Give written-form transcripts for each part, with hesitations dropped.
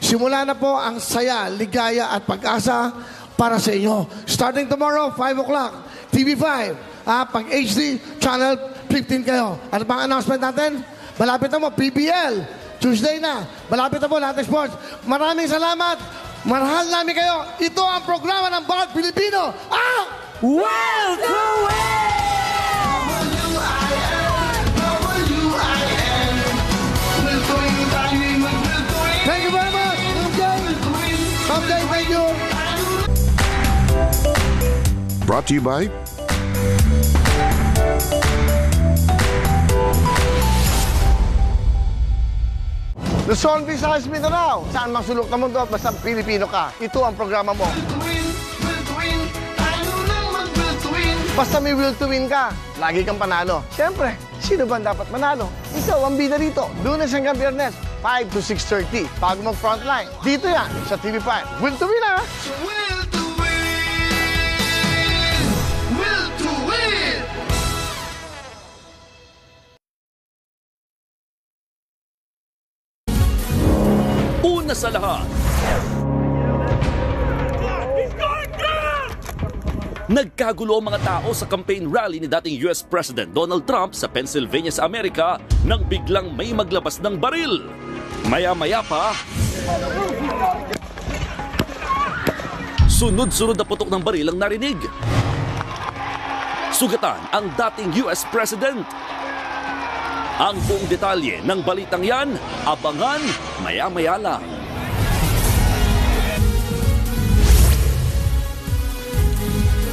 Simula na po ang saya, ligaya at pag-asa para sa inyo. Starting tomorrow, 5 o'clock, TV5. Pag HD, channel 15 kayo. Ano bang announcement natin? Malapit na mo, PBL. Tuesday na. Malapit na po lahat ng sports. Maraming salamat. Mahal namin kayo. Ito ang programa ng Bawat Pilipino. Will to Win! Thank you very much. Someday, thank you. Brought to you by Luzon, Visayas, Mindanao. Saan mang sulok ng mundo, basta Pilipino ka. Ito ang programa mo. Basta may will to win ka, lagi kang panalo. Siyempre, sino ba dapat manalo? Ikaw ang bida dito. Lunes hanggang Biyernes, 5 to 6:30. Bago mag-frontline. Dito yan, sa TV5. Will to win, ha? Will to win! Will to win! Una sa lahat, nagkagulo ang mga tao sa campaign rally ni dating US President Donald Trump sa Pennsylvania sa Amerika nang biglang may maglabas ng baril. Maya-maya pa, sunod-sunod na putok ng baril ang narinig. Sugatan ang dating US President. Ang buong detalye ng balitang yan, abangan maya-maya lang.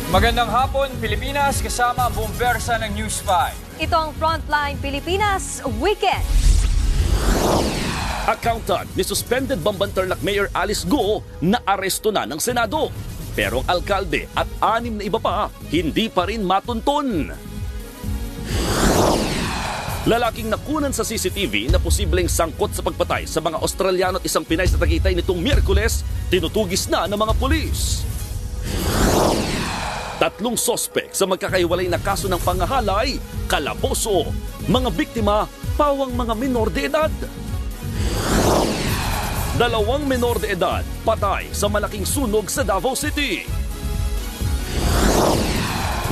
Magandang hapon, Pilipinas, kasama ang buong bersa ng News 5. Ito ang Frontline Pilipinas Weekend. Accountant ni suspended Bambantarlac Mayor Alice Go na aresto na ng Senado. Pero ang alkalde at 6 na iba pa hindi pa rin matuntun. Lalaking nakunan sa CCTV na posibleng sangkot sa pagpatay sa mga Australiano at isang Pinay sa Tagaytay nitong Miyerkules, tinutugis na ng mga pulis. 3 sospek sa magkakaiwalay na kaso ng pangahalay, kalaboso. Mga biktima, pawang mga menor de edad. 2 menor de edad, patay sa malaking sunog sa Davao City.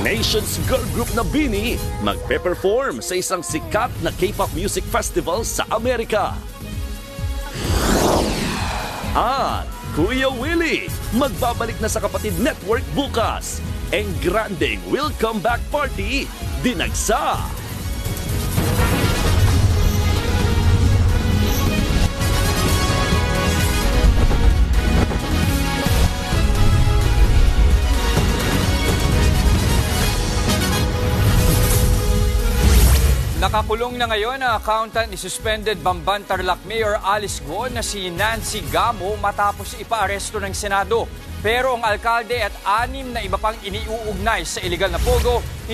Nation's girl group na BINI magpe-perform sa isang sikat na K-pop music festival sa Amerika. At Kuya Willie magbabalik na sa Kapatid Network bukas. Ang grandeng welcome back party dinagsa. Nakakulong na ngayon ang accountant ni suspended Bambantarlac Mayor Alice Go na si Nancy Gamo matapos ipaaresto ng Senado. Pero ang alkalde at 6 na iba pang iniuugnay sa iligal na pogo, hindi